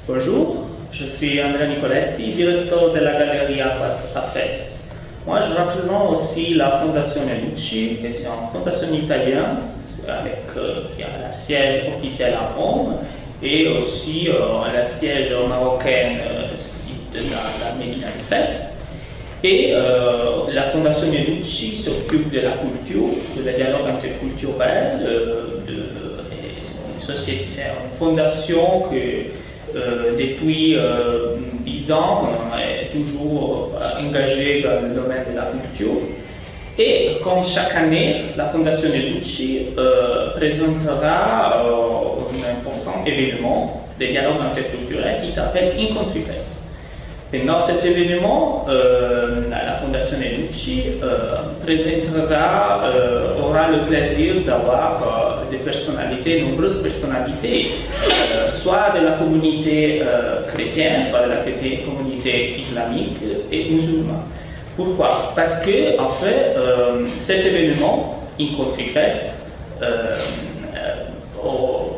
Bonjour, je suis Andrea Nicoletti, directeur de la galerie Aquas à Fès. Moi, je représente aussi la Fondation Lucci, qui est une fondation italienne qui a le siège officiel à Rome et aussi le siège marocain site de la Médina de Fès. Et la Fondation Lucci s'occupe de la culture, du dialogue interculturel, c'est une fondation qui depuis 10 ans est toujours engagée dans le domaine de la culture. Et comme chaque année, la Fondation Lucci présentera un important événement de dialogue interculturel qui s'appelle Incontri Fès. Et dans cet événement, la Fondation Lucci aura le plaisir d'avoir des personnalités, nombreuses personnalités, soit de la communauté chrétienne, soit de la communauté islamique et musulmane. Pourquoi? Parce que, en fait, cet événement, Incontri Fès,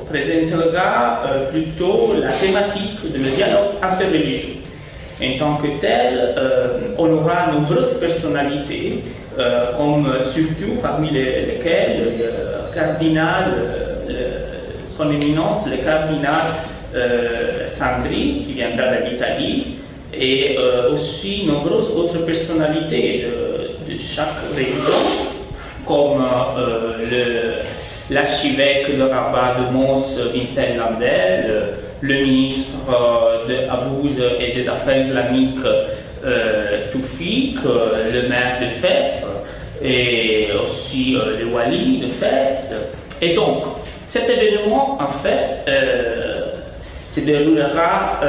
présentera plutôt la thématique de le dialogue interreligieux. En tant que tel, on aura nombreuses personnalités, comme surtout parmi lesquelles le cardinal, son éminence, le cardinal Sandri, qui viendra de l'Italie, et aussi nombreuses autres personnalités de chaque région, comme l'archevêque de Rabat de Mons, Vincent Landel, le ministre de Abouz et des Affaires islamiques Toufik, le maire de Fès et aussi le wali de Fès. Et donc, cet événement, en fait, se déroulera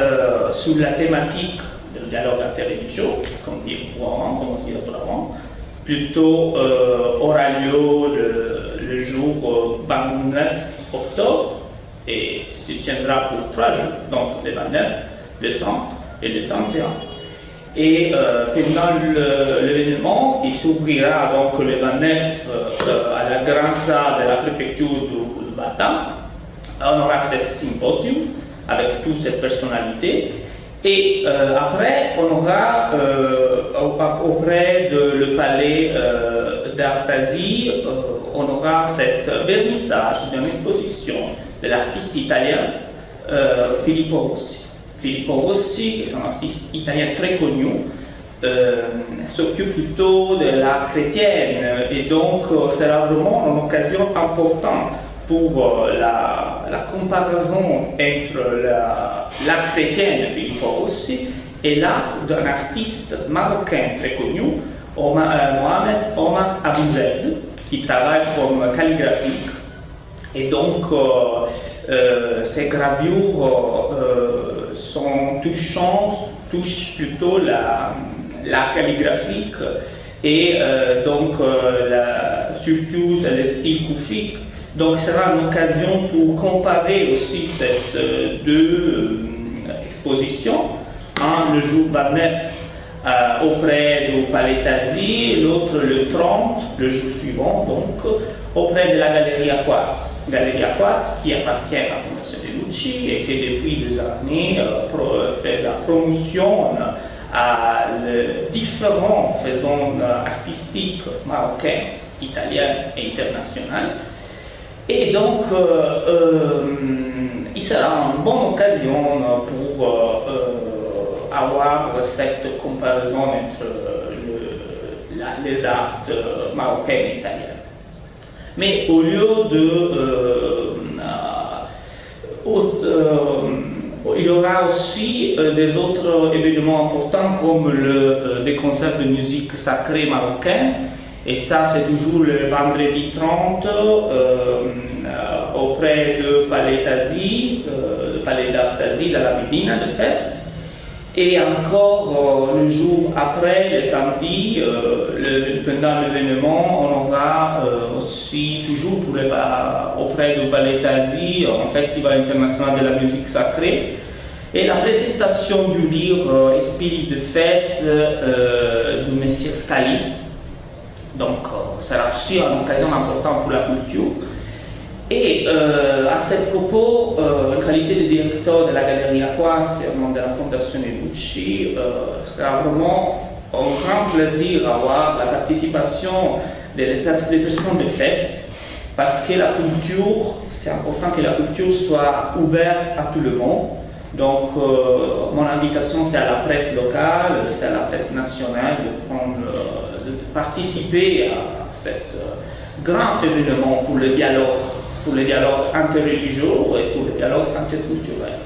sur la thématique du dialogue interreligieux, comme on dit auparavant. Plutôt aura lieu le jour 29 octobre et se tiendra pour 3 jours, donc le 29, le 30 et le 31. Et pendant l'événement qui s'ouvrira donc le 29 à la grande salle de la préfecture de Batam, on aura ce symposium avec toutes ces personnalités. Et après, on aura auprès du palais d'Artasi, on aura cette vernissage d'une exposition de l'artiste italien Filippo Rossi. Filippo Rossi, qui est un artiste italien très connu, s'occupe plutôt de l'art chrétien et donc sera vraiment une occasion importante pour la comparaison entre l'art chrétien de Filippo Rossi et l'art d'un artiste marocain très connu, Mohamed Omar Abouzed, qui travaille comme calligraphique. Et donc, ces gravures sont touchantes, touchent plutôt l'art calligraphique et donc surtout le style koufik. Donc, ce sera une occasion pour comparer aussi ces deux expositions. Un le jour 29 auprès du Palais Tazi, l'autre le 30, le jour suivant, donc auprès de la Galerie Aquas. Galerie Aquas qui appartient à la Fondation Lucci et qui depuis 2 années fait la promotion à différents faisons artistiques marocains, italiens et internationaux. Et donc, il sera une bonne occasion pour avoir cette comparaison entre les arts marocains et italiens. Mais au lieu il y aura aussi des autres événements importants comme des concerts de musique sacrée marocaine. Et ça, c'est toujours le vendredi 30 auprès du Palais Tazi, le Palais d'Artasi de la Médina de Fès. Et encore le jour après, le samedi, pendant l'événement, on aura aussi toujours auprès du Palais Tazi un festival international de la musique sacrée. Et la présentation du livre Esprit de Fès de M. Scali. Donc, ça sera aussi une occasion importante pour la culture. Et à ce propos, en qualité de directeur de la Galerie Aquas et au nom de la Fondation Educci, sera vraiment un grand plaisir d'avoir la participation des personnes de FES, parce que la culture, c'est important que la culture soit ouverte à tout le monde. Donc, mon invitation, c'est à la presse locale, c'est à la presse nationale de participer à cet grand événement pour le dialogue interreligieux et pour le dialogue interculturel.